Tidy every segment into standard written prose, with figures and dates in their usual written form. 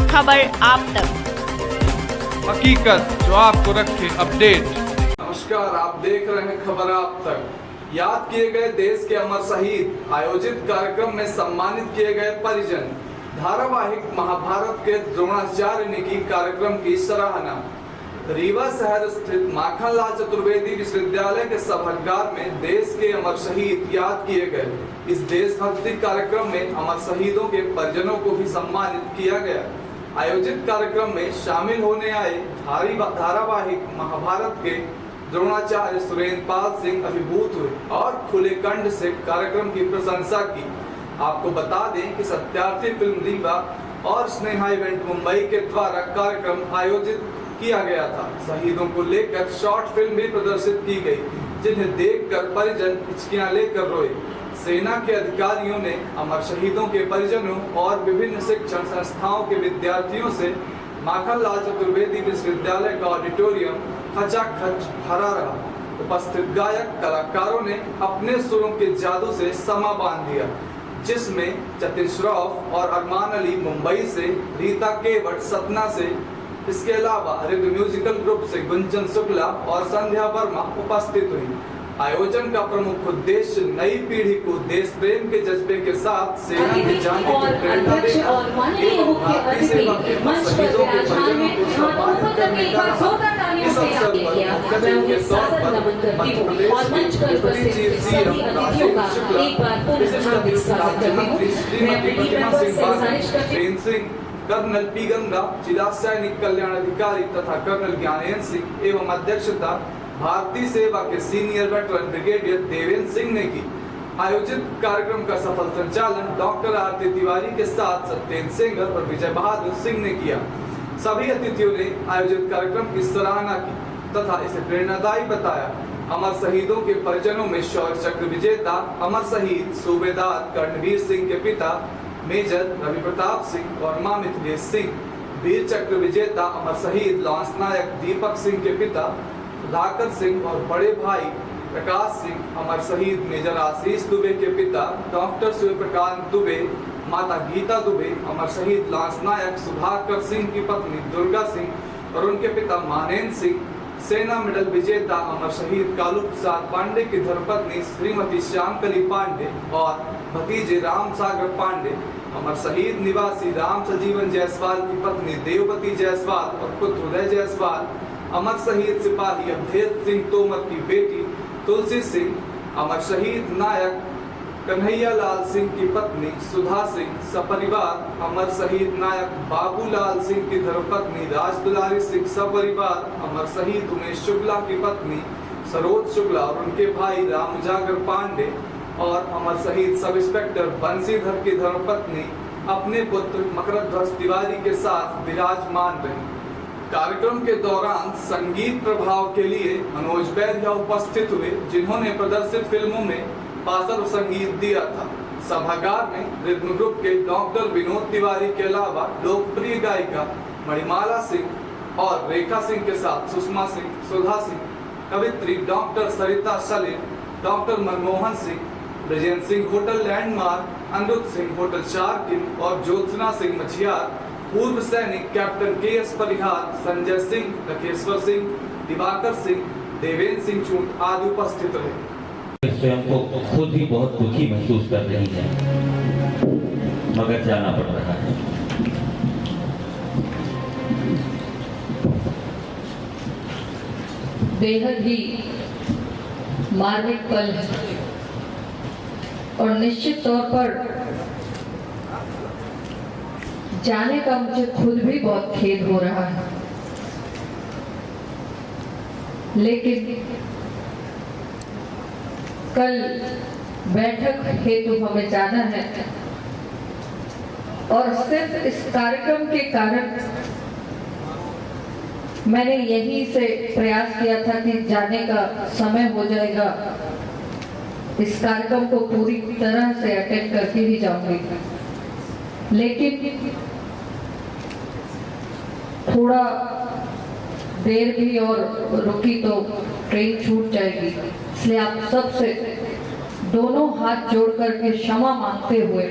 खबर आप तक, हकीकत जो आपको रखे अपडेट। नमस्कार, आप देख रहे हैं खबर आप तक। याद किए गए देश के अमर शहीद, आयोजित कार्यक्रम में सम्मानित किए गए परिजन, धारावाहिक महाभारत के द्रोणाचार्य ने की कार्यक्रम की सराहना। रीवा शहर स्थित माखनलाल चतुर्वेदी विश्वविद्यालय के सभागार में देश के अमर शहीद याद किए गए। इस देशभक्ति कार्यक्रम में अमर शहीदों के परिजनों को भी सम्मानित किया गया। आयोजित कार्यक्रम में शामिल होने आए धारावाहिक महाभारत के द्रोणाचार्य सुरेंद्र पाल सिंह अभिभूत हुए और खुले कंठ से कार्यक्रम की प्रशंसा की। आपको बता दें कि सत्यार्थी फिल्म रीवा और स्नेहा इवेंट मुंबई के द्वारा कार्यक्रम आयोजित किया गया था। शहीदों को लेकर शॉर्ट फिल्म भी प्रदर्शित की गई, जिन्हें देखकर परिजन हिचकियां लेकर रोए। सेना के अधिकारियों ने अमर शहीदों के परिजनों और विभिन्न शिक्षण संस्थाओं के विद्यार्थियों से माखनलाल चतुर्वेदी विश्वविद्यालय का ऑडिटोरियम खचाखच भरा रहा। उपस्थित गायक कलाकारों ने अपने सुरों के जादू से समा बांध दिया, जिसमें जतिन श्रॉफ और अरमान अली मुंबई से, रीता केवट सतना से, इसके अलावा रिद म्यूजिकल ग्रुप से गुंजन शुक्ला और संध्या वर्मा उपस्थित हुई। आयोजन का प्रमुख उद्देश्य नई पीढ़ी को देश प्रेम के जज्बे के साथ सेना में जाने की प्रेरणा देना एवं भारतीय सेवा के शहीदों के परिजनों को सम्मानित करने का इस अवसर पर मुख्यातिथि के तौर पर मध्य प्रदेश के deputy chief CM Rajendra Shukla, विशिष्ट अतिथि राज्य मंत्री श्रीमती प्रतिमा सिंह बादल, प्रेम सिंह, कर्नल पी गंगा, जिला सैनिक कल्याण अधिकारी तथा कर्नल ज्ञानेन्द्र सिंह एवं अध्यक्षता भारतीय सेवा के senior veteran brigadier Devendra Singh ने की। आयोजित कार्यक्रम का सफल संचालन डॉक्टर आरती तिवारी के साथ सत्येंद्र सेंगर और विजय बहादुर सिंह ने किया। सभी अतिथियों ने आयोजित कार्यक्रम की सराहना की तथा इसे प्रेरणादायी बताया। अमर शहीदों के परिजनों में शौर्य चक्र विजेता अमर शहीद सूबेदार कर्णवीर सिंह के पिता मेजर रवि प्रताप सिंह और मां मिथिलेश सिंह, वीर चक्र विजेता अमर शहीद लॉन्स नायक दीपक सिंह के पिता सुधाकर सिंह और बड़े भाई प्रकाश सिंह, अमर शहीद मेजर आशीष दुबे के पिता डॉक्टर सूर्यप्रकाश दुबे, माता गीता दुबे, अमर शहीद लॉन्स नायक सुधाकर सिंह की पत्नी दुर्गा सिंह और उनके पिता मानेंद्र सिंह, सेना मेडल विजेता अमर शहीद कालू प्रसाद पांडे की धर्मपत्नी श्रीमती श्यामकली पांडे और भतीजे राम सागर पांडे, अमर शहीद निवासी राम सजीवन जायसवाल की पत्नी देवपति जायसवाल और पुत्र उदय जायसवाल, अमर शहीद सिपाही अवधेश सिंह तोमर की बेटी तुलसी सिंह, अमर शहीद नायक कन्हैया लाल सिंह की पत्नी सुधा सिंह सपरिवार, अमर शहीद नायक बाबूलाल सिंह की धर्मपत्नी राजदुलारी सिंह सपरिवार, अमर शहीद उमेश शुक्ला की पत्नी सरोज शुक्ला और उनके भाई राम उजागर पांडे और अमर शहीद सब इंस्पेक्टर बंसीधर की धर्मपत्नी अपने पुत्र मकरध्वज तिवारी के साथ विराजमान रही। कार्यक्रम के दौरान संगीत प्रभाव के लिए मनोज बैद्या उपस्थित हुए, जिन्होंने प्रदर्शित फिल्मों में पार्श्व संगीत दिया था। सभागार में रिद्म ग्रुप के डॉक्टर विनोद तिवारी के अलावा लोकप्रिय गायिका मणिमाला सिंह और रेखा सिंह के साथ सुषमा सिंह, सुधा सिंह, कवित्री doctor Sarita Salim, doctor Manmohan Singh, Brajendra Singh hotel landmark, Anirudh Singh hotel Sharkin और ज्योत्सना सिंह मछियार, पूर्व सैनिक कैप्टन के.एस. परिहार, संजय सिंह, लखेश्वर सिंह, दिवाकर सिंह, देवेंद्र सिंह चूंट आदि उपस्थित रहे। स्वयं को खुद ही बहुत दुखी महसूस कर रही है, मगर जाना पड़ रहा है। बेहद ही मार्मिक पल है और निश्चित तौर पर जाने का मुझे खुद भी बहुत खेद हो रहा है, लेकिन कल बैठक हेतु हमें जाना है और सिर्फ इस कार्यक्रम के कारण मैंने यही से प्रयास किया था कि जाने का समय हो जाएगा, इस कार्यक्रम को पूरी तरह से अटेंड करके ही जाऊंगी, लेकिन थोड़ा देर भी और रुकी तो ट्रेन छूट जाएगी, इसलिए आप सबसे दोनों हाथ जोड़ करके क्षमा मांगते हुए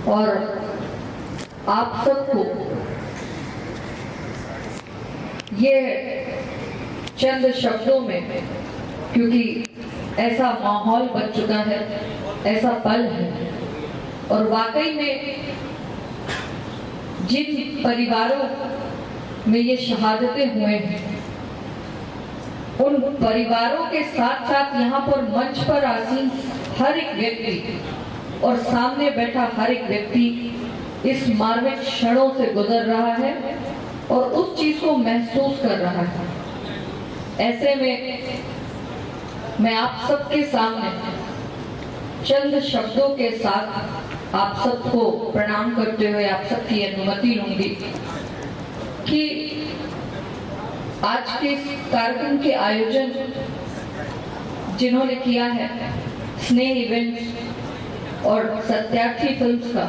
और आप सबको ये चंद शब्दों में, क्योंकि ऐसा माहौल बन चुका है, ऐसा पल है, और वाकई में जिन परिवारों में ये शहादतें हुए हैं, उन परिवारों के साथ साथ यहाँ पर मंच पर आसीन हर एक व्यक्ति और सामने बैठा हर एक व्यक्ति इस मार्मिक क्षणों से गुजर रहा है और उस चीज को महसूस कर रहा है। ऐसे में मैं आप सबके सामने चंद शब्दों के साथ आप सबको प्रणाम करते हुए आप सबकी अनुमति लूंगी कि आज के इस कार्यक्रम के आयोजन जिन्होंने किया है, स्नेह इवेंट्स और सत्यार्थी फिल्म्स का,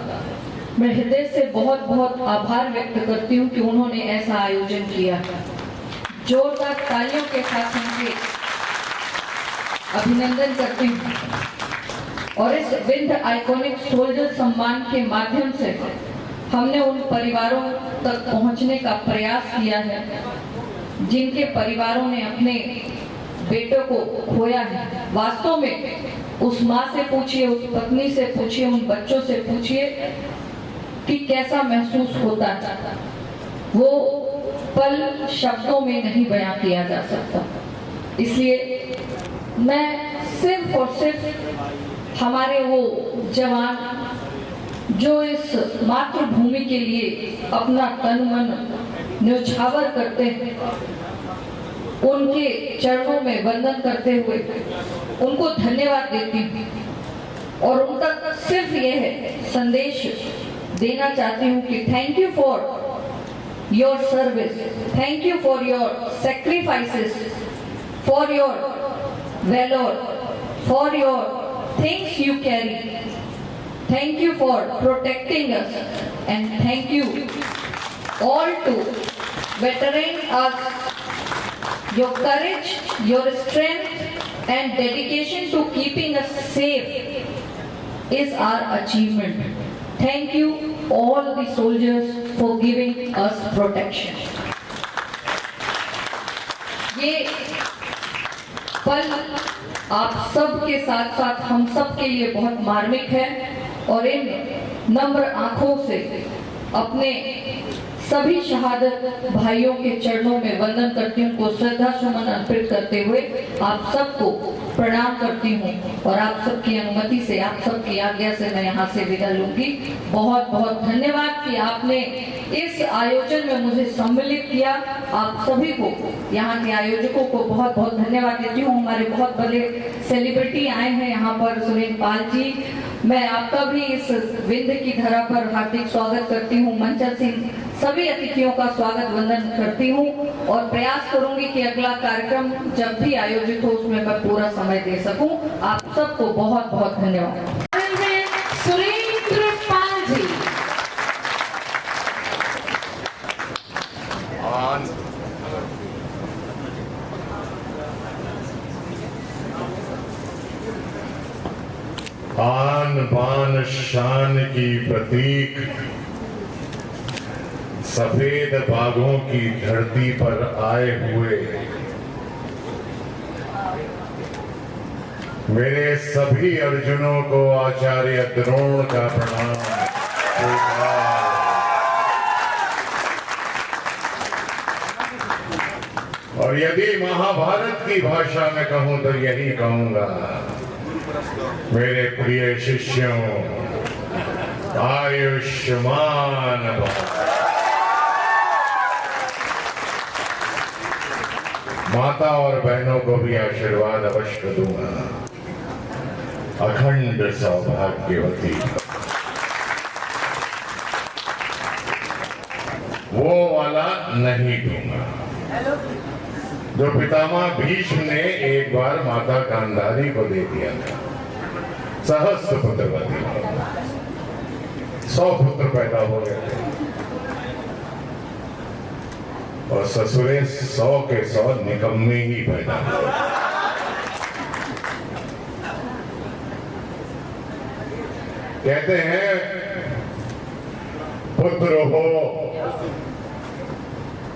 मैं हृदय से बहुत बहुत आभार व्यक्त करती हूँ कि उन्होंने ऐसा आयोजन किया। जोरदार तालियों के साथ उनके अभिनंदन करती हूँ। और इस विंध्य आइकॉनिक सोल्जर सम्मान के माध्यम से हमने उन परिवारों तक पहुंचने का प्रयास किया है जिनके परिवारों ने अपने बेटों को खोया है। वास्तव में उस माँ से पूछिए, उस पत्नी से पूछिए, उन बच्चों से पूछिए कि कैसा महसूस होता है। वो पल शब्दों में नहीं बयां किया जा सकता। इसलिए मैं सिर्फ और सिर्फ हमारे वो जवान जो इस मातृभूमि के लिए अपना तन मन न्यौछावर करते हैं, उनके चरणों में वंदन करते हुए उनको धन्यवाद देती हूँ और उनका सिर्फ ये है संदेश देना चाहती हूँ कि thank you for your service, thank you for your sacrifices, for your valour, for your things you carry, thank you for protecting us, and thank you all to veteran us. Your courage, your strength and dedication to keeping us safe is our achievement. Thank you all the soldiers for giving us protection. ये पल आप सब के साथ साथ हम सब के लिए बहुत मार्मिक है और इन नम्र आंखों से अपने सभी शहादत भाइयों के चरणों में वंदन करती हूँ, को श्रद्धा सुमन अर्पित करते हुए आप सबको प्रणाम करती हूँ और आप सबकी अनुमति से, आप सबकी आज्ञा से मैं यहाँ से विदा लूंगी। बहुत बहुत धन्यवाद कि आपने इस आयोजन में मुझे सम्मिलित किया। आप सभी को, यहाँ के आयोजकों को बहुत बहुत धन्यवाद देती हूँ। हमारे बहुत बड़े सेलिब्रिटी आए हैं यहाँ पर, सुनील पाल जी, मैं आपका भी इस विंध्य की धरा पर हार्दिक स्वागत करती हूँ। मंचर सिंह, सभी अतिथियों का स्वागत वंदन करती हूँ और प्रयास करूंगी कि अगला कार्यक्रम जब भी आयोजित हो उसमें मैं पूरा समय दे सकूं। आप सबको बहुत बहुत धन्यवाद। सुरेंद्र पाल जी। आन बान शान की प्रतीक सफेद बागों की धरती पर आए हुए मेरे सभी अर्जुनों को आचार्य द्रोण का प्रणाम। और यदि महाभारत की भाषा में कहूं तो यही कहूंगा, मेरे प्रिय शिष्यों, आयुष्मान भव। माता और बहनों को भी आशीर्वाद अवश्य दूंगा, अखंड सौभाग्यवती। वो वाला नहीं दूंगा जो पितामह भीष्म ने एक बार माता गांधारी को दे दिया था। सहस्त्र पुत्रवती, 100 पुत्र पैदा हो गए थे और ससुरे 100 के 100 निकम्मे ही पैदा हुए। कहते हैं पुत्र हो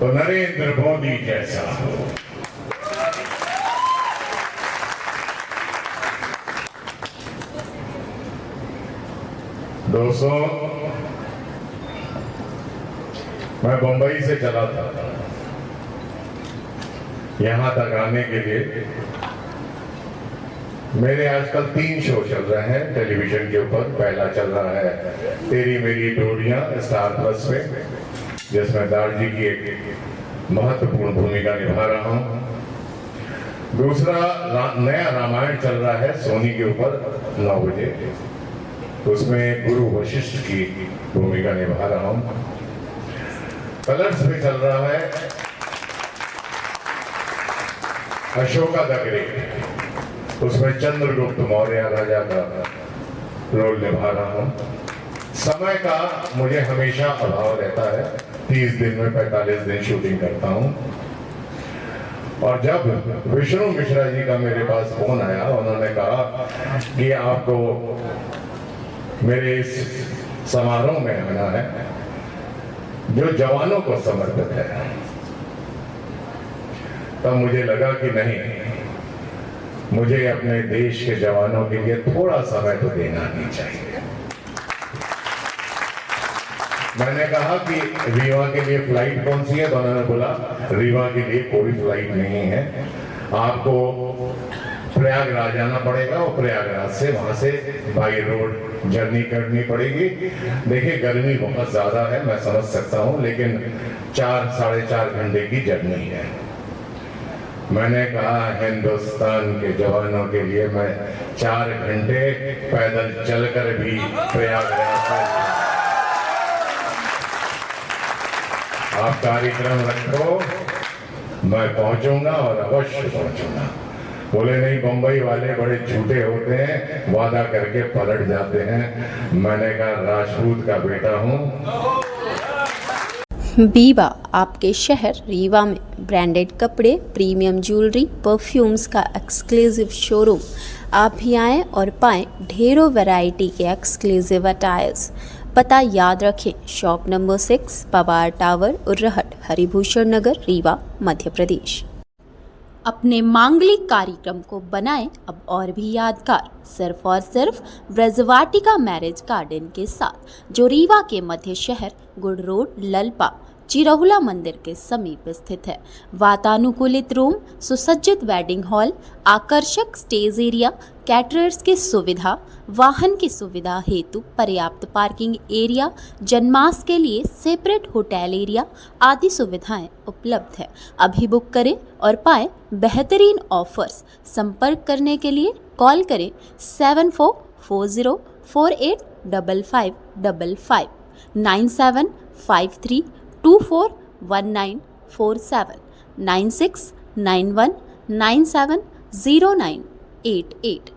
तो नरेंद्र मोदी जैसा हो। दोस्तों, मैं बंबई से चला था यहां तक आने के लिए। मेरे आजकल 3 शो चल रहे हैं टेलीविजन के ऊपर। पहला चल रहा है तेरी मेरी डोरियां स्टार प्लस पे, जिसमें दारजी की एक महत्वपूर्ण भूमिका निभा रहा हूं। दूसरा नया रामायण चल रहा है सोनी के ऊपर 9 बजे, उसमें गुरु वशिष्ठ की भूमिका निभा रहा हूं। कलर्स पे चल रहा है अशोका द ग्रेट, उसमें चंद्रगुप्त मौर्य राजा का रोल निभा रहा हूं। समय का मुझे हमेशा अभाव रहता है, 30 दिन में 45 दिन शूटिंग करता हूं। और जब विष्णु मिश्रा जी का मेरे पास फोन आया, उन्होंने कहा कि आपको मेरे इस समारोह में आना है जो जवानों को समर्पित है, तब मुझे लगा कि नहीं, मुझे अपने देश के जवानों के लिए थोड़ा समय तो देना ही चाहिए। मैंने कहा कि रीवा के लिए फ्लाइट कौन सी है, तो उन्होंने बोला रीवा के लिए कोई फ्लाइट नहीं है, आपको प्रयागराज आना पड़ेगा और प्रयागराज से वहां से बाई रोड जर्नी करनी पड़ेगी। देखिए गर्मी बहुत ज्यादा है, मैं समझ सकता हूं, लेकिन 4-4.5 घंटे की जर्नी है। मैंने कहा हिंदुस्तान के जवानों के लिए मैं 4 घंटे पैदल चलकर भी प्रयागराज, आप कार्यक्रम रखो, मैं पहुंचूंगा और अवश्य पहुंचूंगा। बोले नहीं, बंबई वाले बड़े झूठे होते हैं, वादा करके पलट जाते हैं। मैंने कहा राजपूत का बेटा हूं। बीबा आपके शहर रीवा में ब्रांडेड कपड़े, प्रीमियम ज्वेलरी, परफ्यूम्स का एक्सक्लूसिव शोरूम। आप भी आएँ और पाएँ ढेरों वैरायटी के एक्सक्लूसिव अटायर्स। पता याद रखें, shop number 6, Pawar tower, Urrahat, Haribhushan Nagar, Rewa, Madhya Pradesh. अपने मांगलिक कार्यक्रम को बनाएं अब और भी यादगार, सिर्फ और सिर्फ ब्रजवाटिका मैरिज गार्डन के साथ, जो रीवा के मध्य शहर गुड रोड, ललपा, चिरहुला मंदिर के समीप स्थित है। वातानुकूलित रूम, सुसज्जित वेडिंग हॉल, आकर्षक स्टेज एरिया, कैटरर्स की सुविधा, वाहन की सुविधा हेतु पर्याप्त पार्किंग एरिया, जनमास के लिए सेपरेट होटल एरिया आदि सुविधाएं उपलब्ध है। अभी बुक करें और पाएं बेहतरीन ऑफर्स। संपर्क करने के लिए कॉल करें 7440485555, 9753241947, 9691970988।